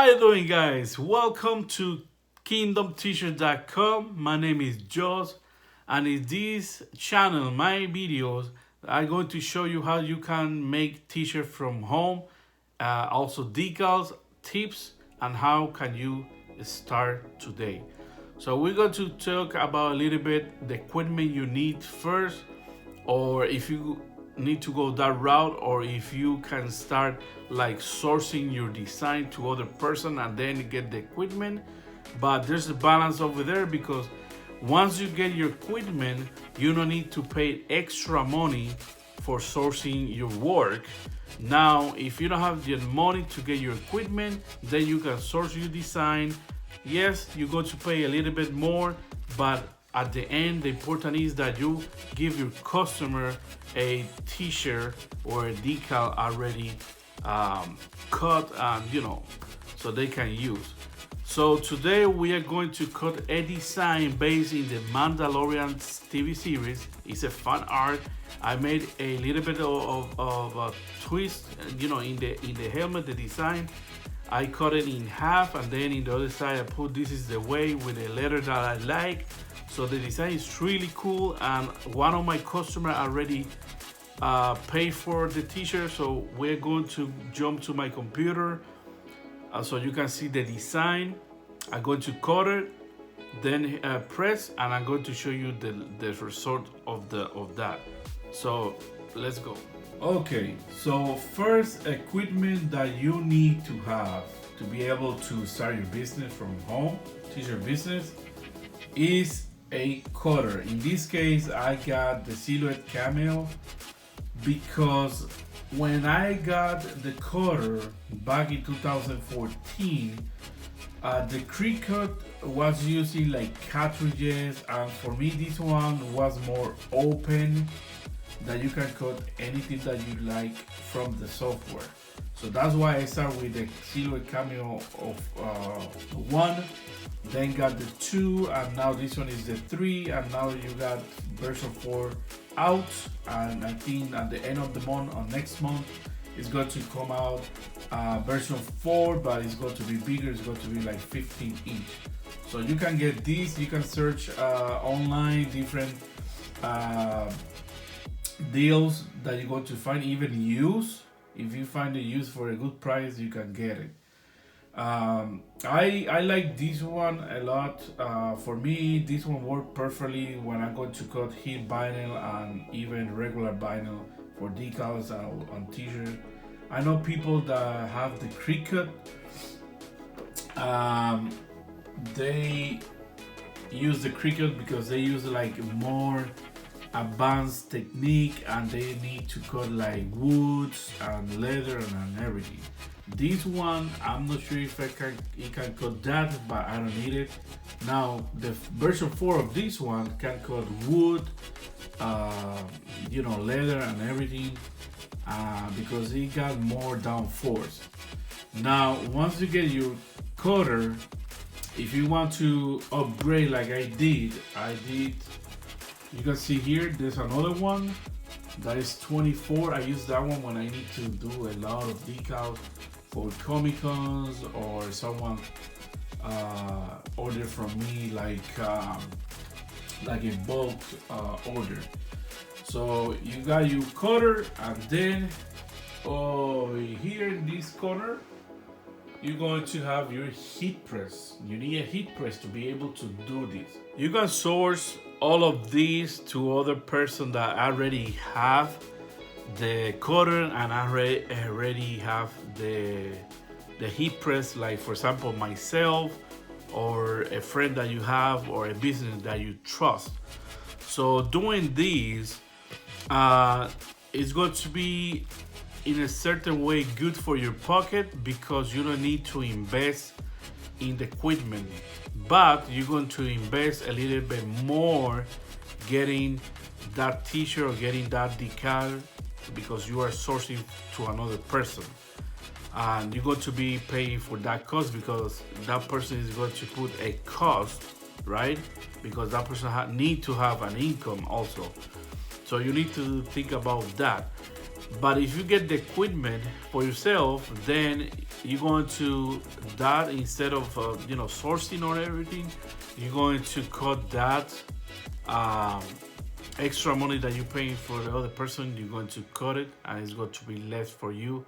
How you doing, guys? Welcome to kingdomteacher.com. My name is Joss, and in this channel, my videos, I'm going to show you how you can make t-shirt from home, also decals, tips, and how can you start today. So we're going to talk about a little bit the equipment you need first, or if you need to go that route, or if you can start like sourcing your design to other person and then get the equipment. But there's a balance over there, because once you get your equipment, you don't need to pay extra money for sourcing your work. Now if you don't have the money to get your equipment, then you can source your design. Yes, you're going to pay a little bit more, but at the end, the important is that you give your customer a t-shirt or a decal already cut, and so they can use. So today we are going to cut a design based in the Mandalorian TV series. It's a fun art. I made a little bit of a twist, in the helmet, the design. I cut it in half, and then in the other side I put "This is the way" with a letter that I like. So the design is really cool, and one of my customers already paid for the t-shirt. So we're going to jump to my computer so you can see the design. I'm going to cut it, then press, and I'm going to show you the result of that. So let's go. Okay, so first equipment that you need to have to be able to start your business from home, t-shirt business, is a cutter. In this case, I got the Silhouette Camel, because when I got the cutter back in 2014, the Cricut was using like cartridges, and for me this one was more open, that you can cut anything that you like from the software. So that's why I start with the Silhouette Cameo of 1, then got the 2, and now this one is the 3, and now you got version 4 out. And I think at the end of the month, or next month, it's going to come out version 4, but it's going to be bigger. It's going to be like 15 inch. So you can get this. You can search online different deals that you're going to find, even use. If you find a use for a good price, you can get it. I like this one a lot. For me, this one worked perfectly when I'm going to cut heat vinyl and even regular vinyl for decals on t-shirt. I know people that have the Cricut. They use the Cricut because they use like more advanced technique, and they need to cut like woods and leather and everything. This one, I'm not sure if it can cut that, but I don't need it. Now the version 4 of this one can cut wood, leather and everything, because it got more downforce. Now once you get your cutter, if you want to upgrade like I did, you can see here there's another one that is 24. I use that one when I need to do a lot of decals for Comic Cons, or someone order from me like a bulk order. So you got your cutter, and then here in this corner you're going to have your heat press. You need a heat press to be able to do this. You can source all of these to other person that already have the cutter and already have the heat press, like for example myself, or a friend that you have, or a business that you trust. So doing these is going to be in a certain way good for your pocket, because you don't need to invest in the equipment, but you're going to invest a little bit more getting that t-shirt or getting that decal, because you are sourcing to another person, and you're going to be paying for that cost, because that person is going to put a cost, right? Because that person need to have an income also. So you need to think about that. But if you get the equipment for yourself, then you're going to that instead of sourcing or everything, you're going to cut that um, extra money that you're paying for the other person. You're going to cut it, and it's going to be less for you.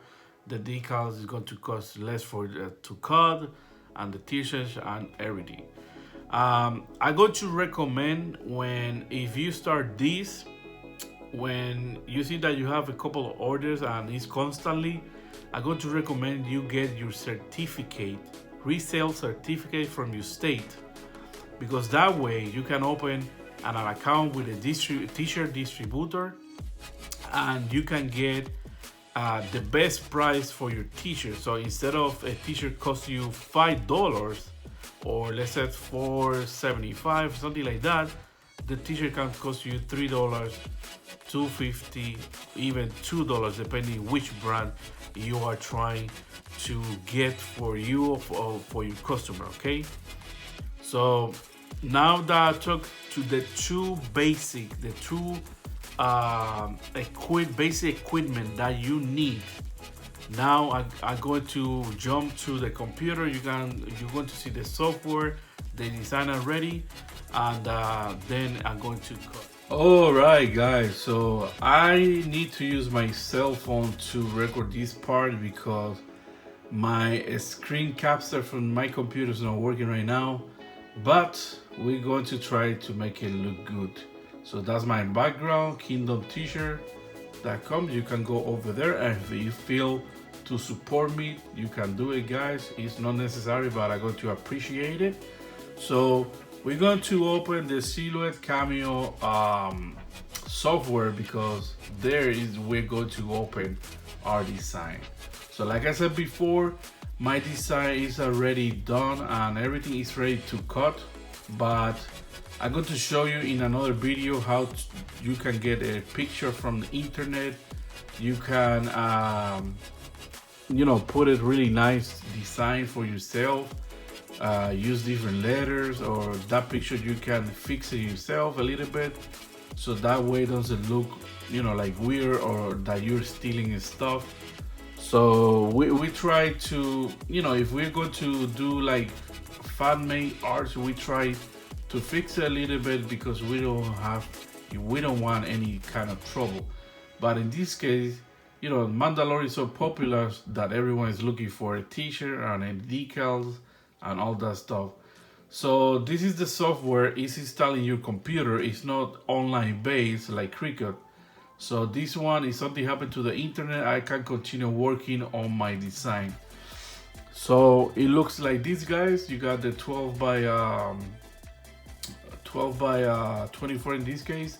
The decals is going to cost less for to cut, and the t-shirts and everything. I'm going to recommend when if you start this, when you see that you have a couple of orders and it's constantly, I'm going to recommend you get your certificate, resale certificate from your state, because that way you can open an account with a t-shirt distributor, and you can get the best price for your t-shirt. So instead of a t-shirt cost you $5, or let's say $4.75, something like that, the t-shirt can cost you $3, $2.50, even $2, depending which brand you are trying to get for you or for your customer. Okay, so now that I took to the two basic basic equipment that you need, now I'm going to jump to the computer. You're going to see the software, the design already, and then I'm going to cut. All right, guys, so I need to use my cell phone to record this part because my screen capture from my computer is not working right now, but we're going to try to make it look good. So that's my background, kingdomtshirt.com. You can go over there, and if you feel to support me, you can do it, guys. It's not necessary, but I'm going to appreciate it. So we're going to open the Silhouette Cameo software, because there is we're going to open our design. So like I said before, my design is already done and everything is ready to cut, but I'm going to show you in another video how you can get a picture from the internet. You can put it really nice design for yourself, use different letters, or that picture you can fix it yourself a little bit, so that way it doesn't look like weird or that you're stealing stuff. So we try to, if we're going to do like fan-made art, we try to fix it a little bit, because we don't want any kind of trouble. But in this case, Mandalorian is so popular that everyone is looking for a t-shirt and decals and all that stuff. So this is the software. It's installed in your computer. It's not online based like Cricut. So this one, if something happened to the internet, I can continue working on my design. So it looks like this, guys. You got the 12 by 24 in this case.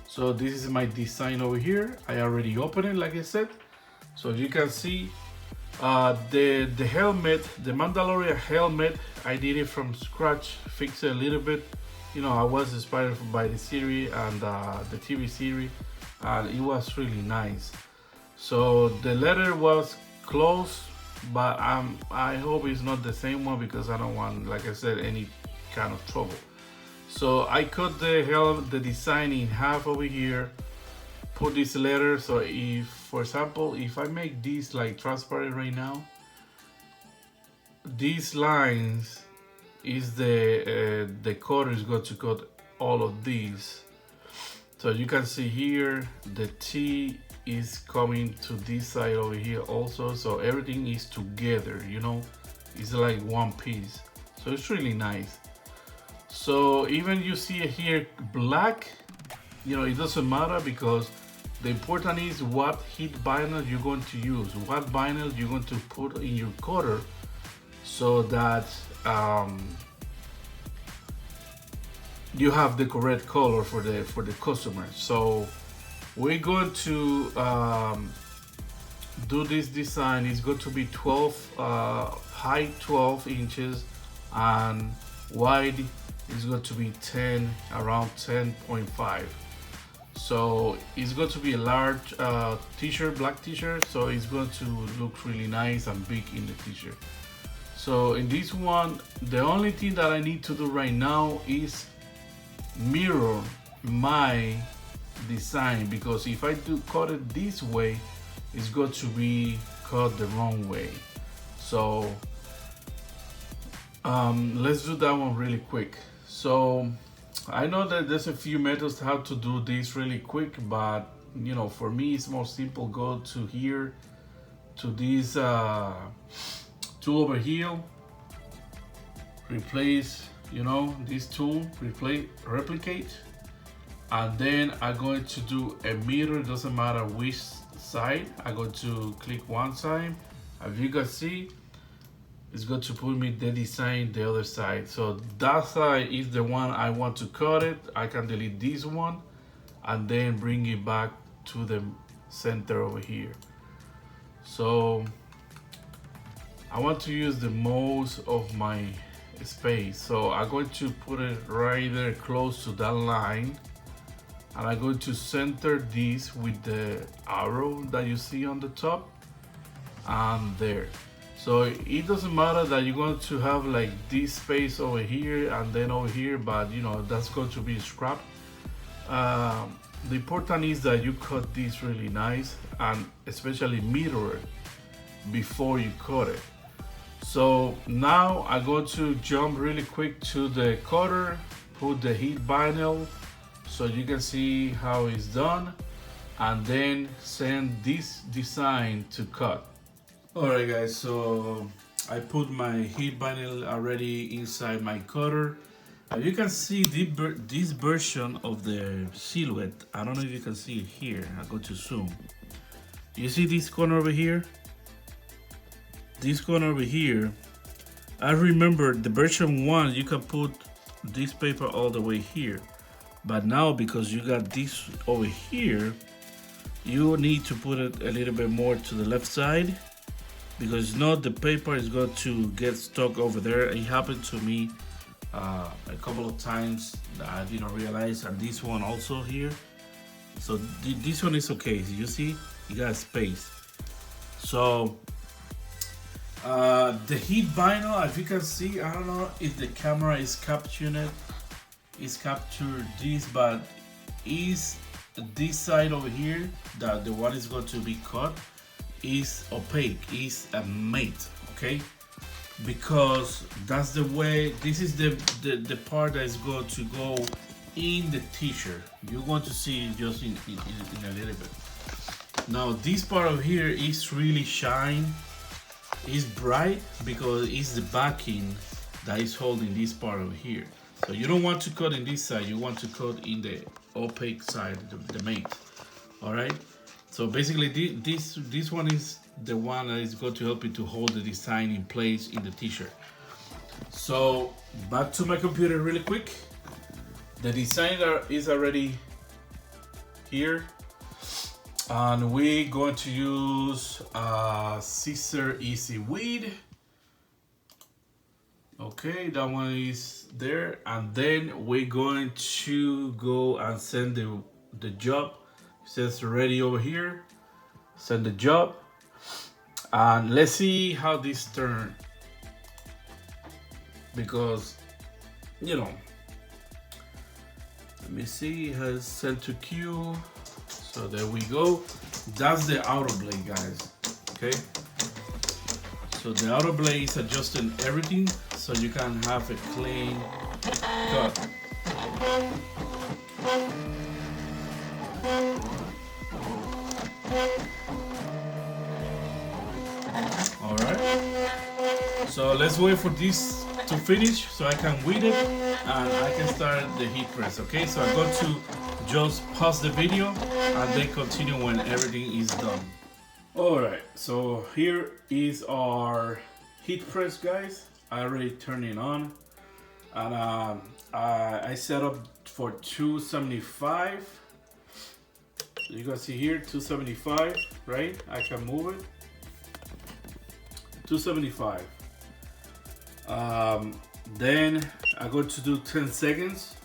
So this is my design over here. I already opened it, like I said. So you can see the helmet, the Mandalorian helmet, I did it from scratch, fix it a little bit. I was inspired by the series and the TV series, and it was really nice. So the letter was close, but I hope it's not the same one, because I don't want, like I said, any kind of trouble. So I cut the design in half over here, put this letter. So if, for example, if I make this like transparent right now, these lines is the cutter is going to cut all of these. So you can see here the T is coming to this side over here also. So everything is together, it's like one piece. So it's really nice. So even you see it here black, it doesn't matter, because the important is what heat vinyl you're going to use, what vinyl you're going to put in your cutter, so that you have the correct color for the customer. So we're going to do this design. It's going to be 12 height 12 inches, and wide is going to be around 10.5. So it's going to be a large t-shirt, black t-shirt, so it's going to look really nice and big in the t-shirt. So in this one, the only thing that I need to do right now is mirror my design, because if I do cut it this way, is going to be cut the wrong way. So let's do that one really quick. So I know that there's a few methods how to do this really quick, but you know, for me it's more simple. Go to here, to this tool over here, replace, you know, this tool, replace, replicate, and then I'm going to do a mirror. It doesn't matter which side. I'm going to click one side. As you can see, it's going to put me the design the other side. So that side is the one I want to cut it. I can delete this one and then bring it back to the center over here. So I want to use the most of my space. So I'm going to put it right there close to that line. And I'm going to center this with the arrow that you see on the top and there. So it doesn't matter that you're going to have like this space over here and then over here, but you know, that's going to be scrapped. The important is that you cut this really nice and especially mirror it before you cut it. So now I'm going to jump really quick to the cutter, put the heat vinyl so you can see how it's done, and then send this design to cut. Alright guys, so I put my heat vinyl already inside my cutter. You can see this version of the silhouette. I don't know if you can see it here. I'm going to zoom. You see this corner over here? This corner over here, I remember the version 1, you can put this paper all the way here. But now because you got this over here, you need to put it a little bit more to the left side, because not the paper is going to get stuck over there. It happened to me a couple of times that I didn't realize, and this one also here. So this one is okay. You see, you got space. So the heat vinyl, as you can see, I don't know if the camera is capturing it, is captured this, but is this side over here, that the one is going to be cut, is opaque, is a matte, okay? Because that's the way, this is the part that is going to go in the t-shirt. You're going to see it just in a little bit. Now this part over here is really shine, is bright, because it's the backing that is holding this part over here. So you don't want to cut in this side, you want to cut in the opaque side, the matte. All right. So basically, this one is the one that is going to help you to hold the design in place in the t-shirt. So back to my computer really quick. The designer is already here, and we're going to use Scissor Easy Weed. Okay, that one is there, and then we're going to go and send the job. It says ready over here. Send the job, and let's see how this turns, because you know, let me see, it has sent to queue. So there we go. That's the outer blade, guys. Okay, so the outer blade is adjusting everything so you can have a clean cut. All right, so let's wait for this to finish so I can weed it and I can start the heat press. Okay, so I'm going to just pause the video and then continue when everything is done. All right, so here is our heat press, guys. I already turned it on, and I set up for 275. You can see here 275, right? I can move it. 275. Then I'm going to do 10 seconds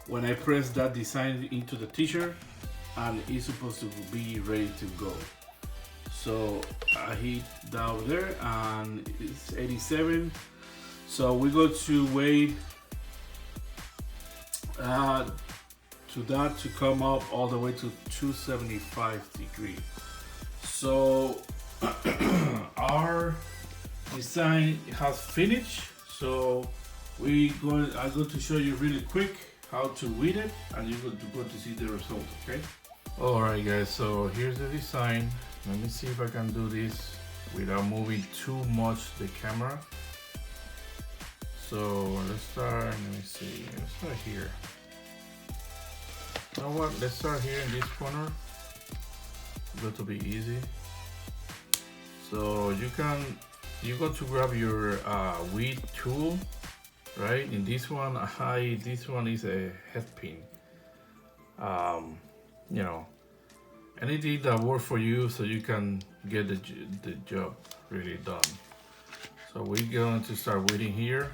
when I press that design into the t-shirt, and it's supposed to be ready to go. So I hit that over there and it's 87. So we go to wait to that to come up all the way to 275 degrees. So our design has finished. So I'm going to show you really quick how to read it, and you're going to see the result. Okay. All right, guys. So here's the design. Let me see if I can do this without moving too much the camera. So let's start. Let me see. Let's start here. You know what? Let's start here in this corner. It's going to be easy. So you got to grab your weed tool, right? In this one, this one is a head pin. You know, anything that works for you, so you can get the job really done. So we're going to start weeding here.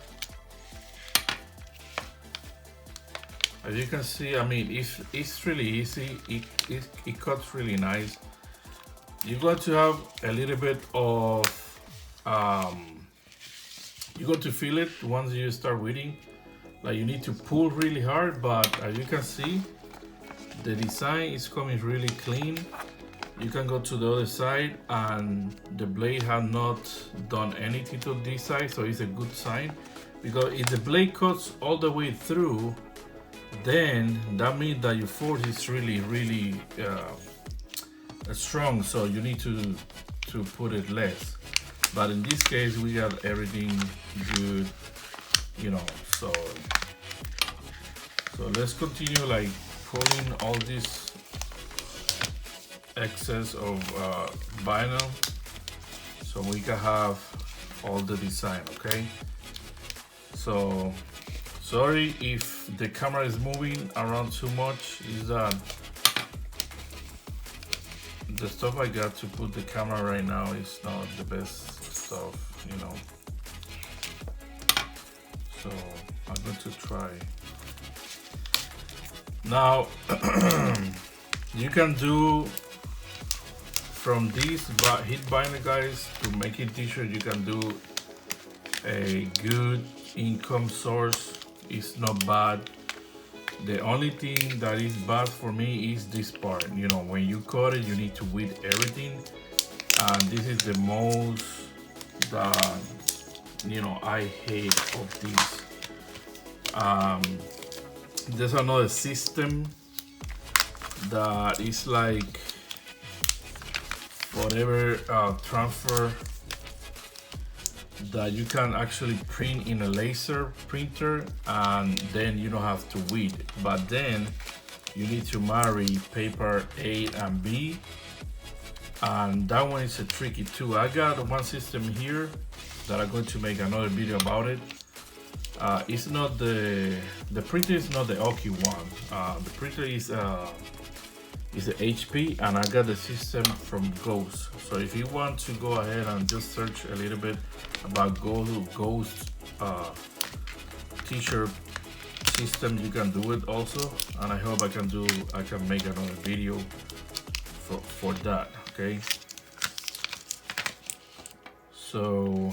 As you can see, I mean, it's really easy. It cuts really nice. You're going to have a little bit of you're going to feel it once you start weeding. Like, you need to pull really hard, but as you can see, the design is coming really clean. You can go to the other side, and the blade has not done anything to this side, so it's a good sign. Because if the blade cuts all the way through, then that means that your force is really strong, so you need to put it less. But in this case, we got everything good, you know. So let's continue like pulling all this excess of vinyl, so we can have all the design. Okay. So sorry if the camera is moving around too much. Is that the stuff I got to put the camera right now is not the best stuff, you know. So I'm going to try. Now you can do from these heat binder, guys, to making t-shirt. You can do a good income source. It's not bad. The only thing that is bad for me is this part. You know, when you cut it, you need to weed everything, and this is the most that, you know, I hate of this. There's another system that is like whatever transfer that you can actually print in a laser printer, and then you don't have to weed. But then you need to marry paper A and B, and that one is a tricky too. I got one system here that I'm going to make another video about it. It's not the printer is not the Oki one. The printer is an HP, and I got the system from Ghost. So if you want to go ahead and just search a little bit about Ghost t-shirt system, you can do it also. And I hope I can make another video for that. Okay. So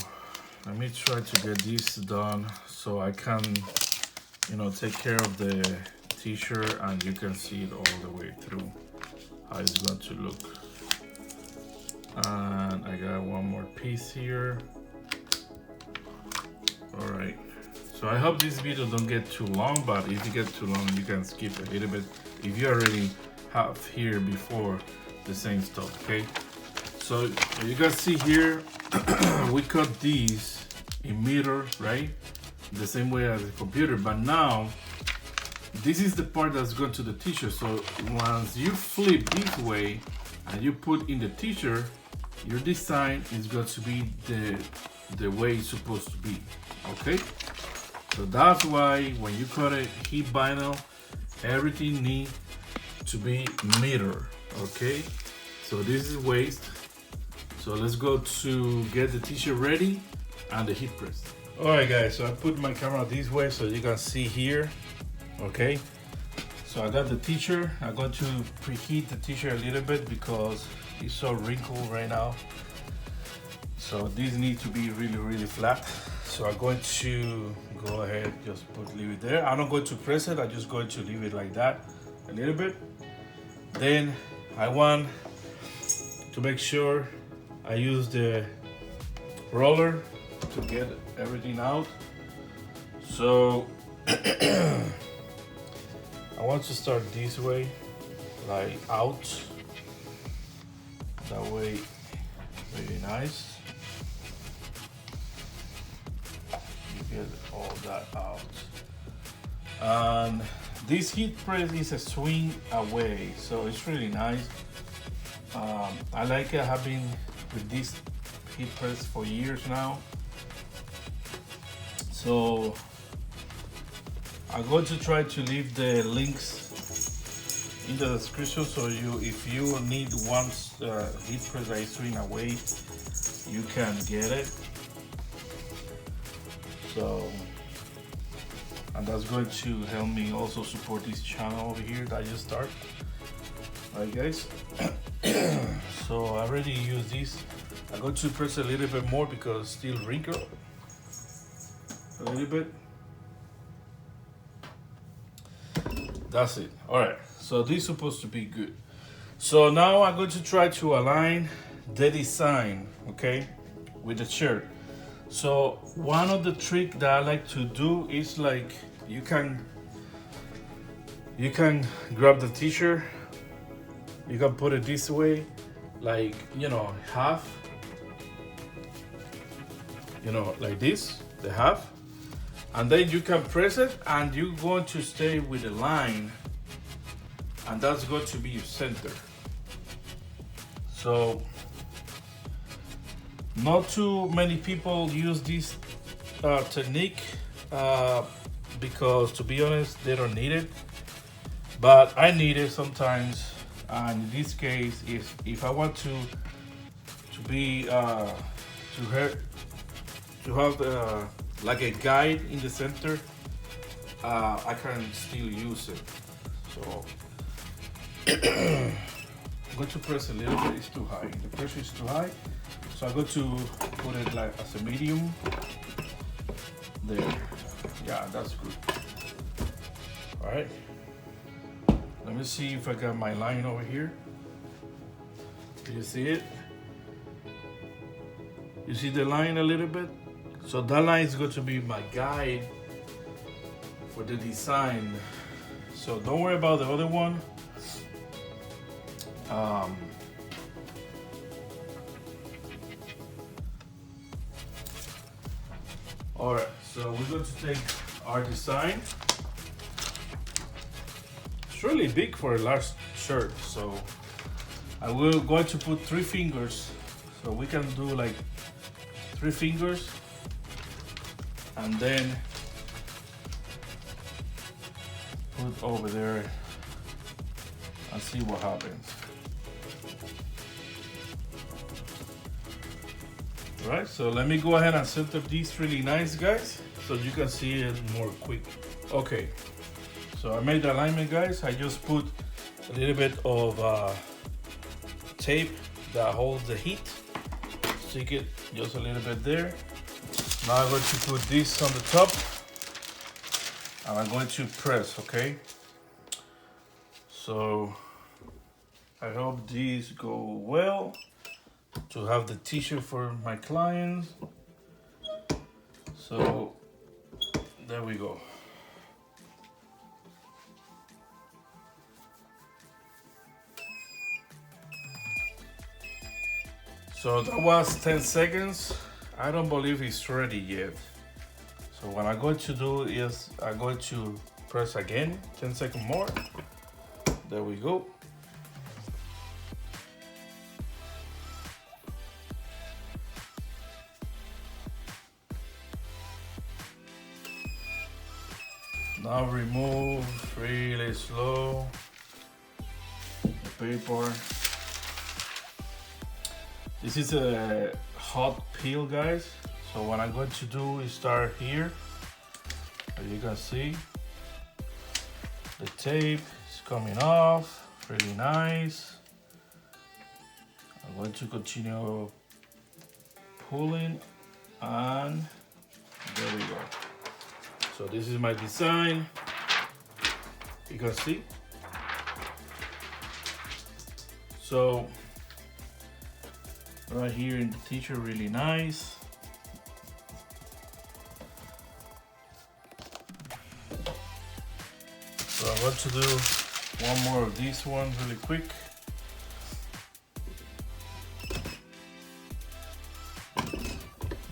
let me try to get this done so I can, you know, take care of the t-shirt, and you can see it all the way through how it's going to look. And I got one more piece here. All right, so I hope this video don't get too long, but if you get too long, you can skip a little bit if you already have here before the same stuff. Okay, so you guys see here, we cut these in meter, right, the same way as the computer. But now this is the part that's going to the t-shirt. So once you flip this way and you put in the t-shirt, your design is going to be the way it's supposed to be. Okay, so that's why when you cut a heat vinyl, everything needs to be meter. Okay, so this is waste. So let's go to get the t-shirt ready and the heat press. All right, guys, so I put my camera this way so you can see here. Okay, so I got the t-shirt. I'm going to preheat the t-shirt a little bit because it's so wrinkled right now. So these need to be really flat. So I'm going to go ahead, just leave it there. I'm not going to press it. I'm just going to leave it like that a little bit. Then I want to make sure I use the roller to get everything out. So I want to start this way, like out. That way, very nice. You get all that out. And this heat press is a swing away, so it's really nice. I like it. I have been with this heat press for years now. So I'm going to try to leave the links in the description, so if you need one heat press that is swing away, you can get it. So, and that's going to help me also support this channel over here that I just started. Alright guys, so I already use this. I'm going to press a little bit more because it's still wrinkled. A little bit. That's it. Alright, so this is supposed to be good. So now I'm going to try to align the design, okay, with the shirt. So one of the tricks that I like to do is like you can grab the t-shirt, you can put it this way, like, you know, half, you know, like this, the half, and then you can press it and you're going to stay with the line, and that's going to be your center. So not too many people use this technique because, to be honest, they don't need it, but I need it sometimes. And in this case, if I want to have like a guide in the center, I can still use it. So I'm going to press a little bit. It's too high. The pressure is too high. So I'm going to put it like as a medium. There. Yeah, that's good. All right. Let me see if I got my line over here. Do you see it? You see the line a little bit? So that line is going to be my guide for the design. So don't worry about the other one. All right, so we're going to take our design. It's really big for a large shirt, so I will going to put 3 fingers. So we can do like 3 fingers, and then put over there and see what happens. Right, so let me go ahead and set up these really nice, guys, so you can see it more quick. Okay, so I made the alignment, guys. I just put a little bit of tape that holds the heat. Stick it just a little bit there. Now I'm going to put this on the top, and I'm going to press, okay? So I hope these go well to have the t-shirt for my clients. So there we go. So that was 10 seconds. I don't believe it's ready yet. So what I'm going to do is I'm going to press again, 10 seconds more. There we go. Now remove really slow the paper. This is a hot peel, guys. So what I'm going to do is start here. As you can see, the tape is coming off, really nice. I'm going to continue pulling, and there we go. So this is my design. You can see. So right here in the t-shirt, really nice. So I want to do one more of these ones really quick.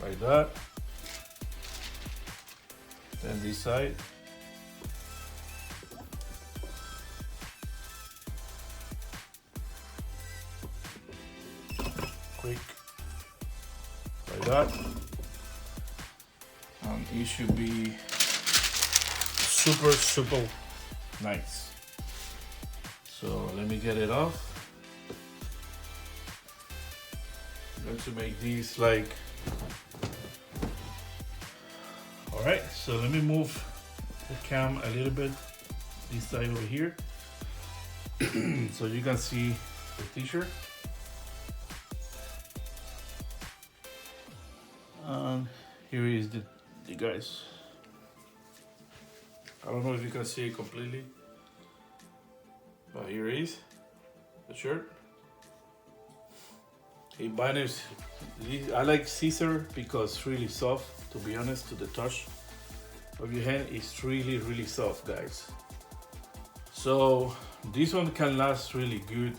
Like that. Then this side. Quick. Like that. And it should be super nice. So let me get it off. I'm going to make these like, all right, so let me move the cam a little bit this side over here so you can see the t-shirt. And here is the guys. I don't know if you can see it completely, but here is the shirt. It binders. I like scissor because it's really soft, to be honest, to the touch of your hand. It's really soft, guys. So this one can last really good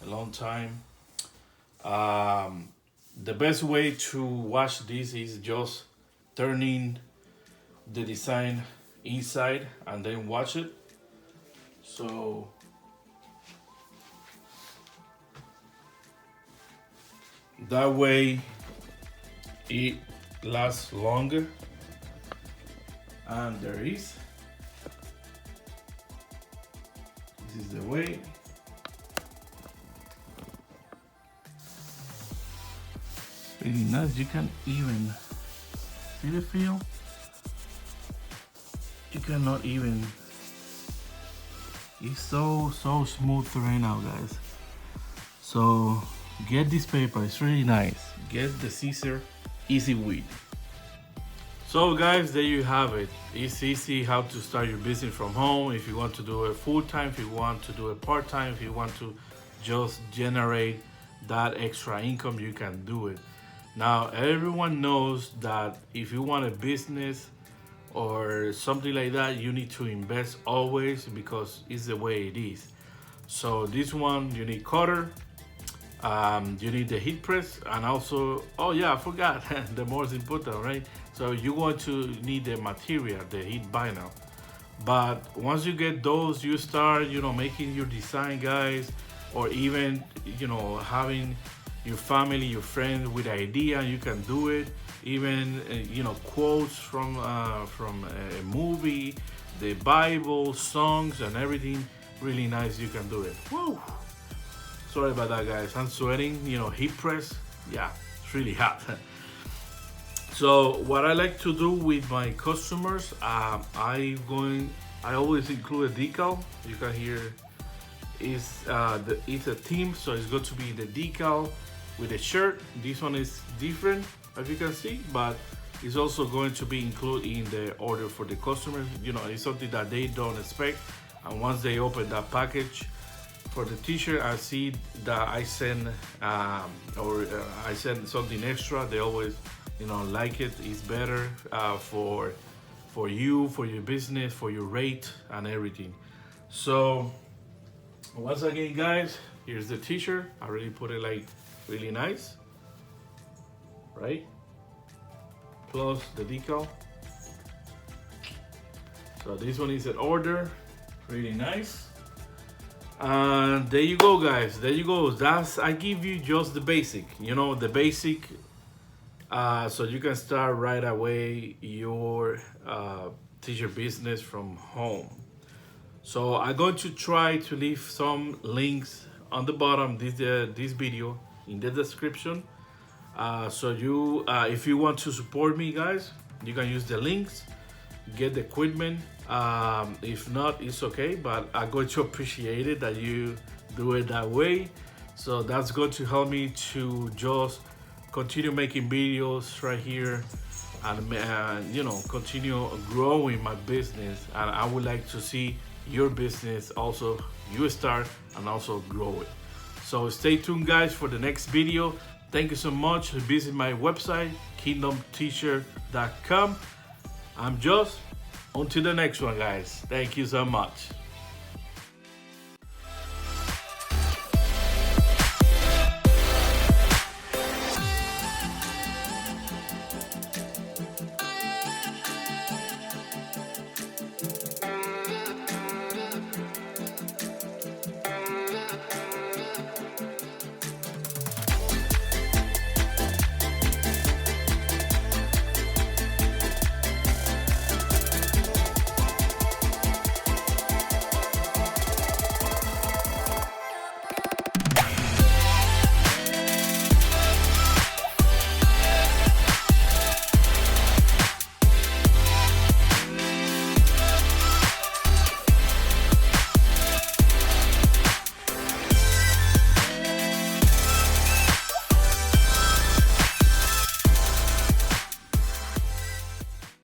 a long time. The best way to wash this is just turning the design inside and then wash it. So that way it lasts longer. And there is. This is the way. Really nice. You can even see the feel. You cannot even. It's so smooth right now, guys. So get this paper. It's really nice. Get the scissor, easy weed. So guys, there you have it. It's easy how to start your business from home. If you want to do it full-time, if you want to do it part-time, if you want to just generate that extra income, you can do it. Now, everyone knows that if you want a business or something like that, you need to invest always because it's the way it is. So this one, you need cutter, you need the heat press, and also, oh yeah, I forgot, the most important, right? So you're going to need the material, the heat binder. But once you get those, you start, making your design, guys, or even, having your family, your friends with idea, you can do it. Even, quotes from a movie, the Bible, songs, and everything, really nice, you can do it. Woo! Sorry about that, guys. I'm sweating, heat press. Yeah, it's really hot. So what I like to do with my customers, I always include a decal. You can hear it's a team, so it's going to be the decal with a shirt. This one is different, as you can see, but it's also going to be included in the order for the customers. It's something that they don't expect, and once they open that package for the t-shirt, I see that I send I send something extra. They always like it. It's better for you, for your business, for your rate and everything. So once again, guys, here's the t-shirt. I already put it like really nice, right? Plus the decal. So this one is an order, really nice. And there you go, guys. There you go. I give you just the basic, the basic, so you can start right away your t-shirt business from home. So I'm going to try to leave some links on the bottom this video in the description. So you, if you want to support me, guys, you can use the links, get the equipment. If not, it's okay, but I'm going to appreciate it that you do it that way. So that's going to help me to just continue making videos right here and continue growing my business. And I would like to see your business also, you start and also grow it. So stay tuned, guys, for the next video. Thank you so much. Visit my website, kingdomteacher.com. I'm Joss. On to the next one, guys. Thank you so much.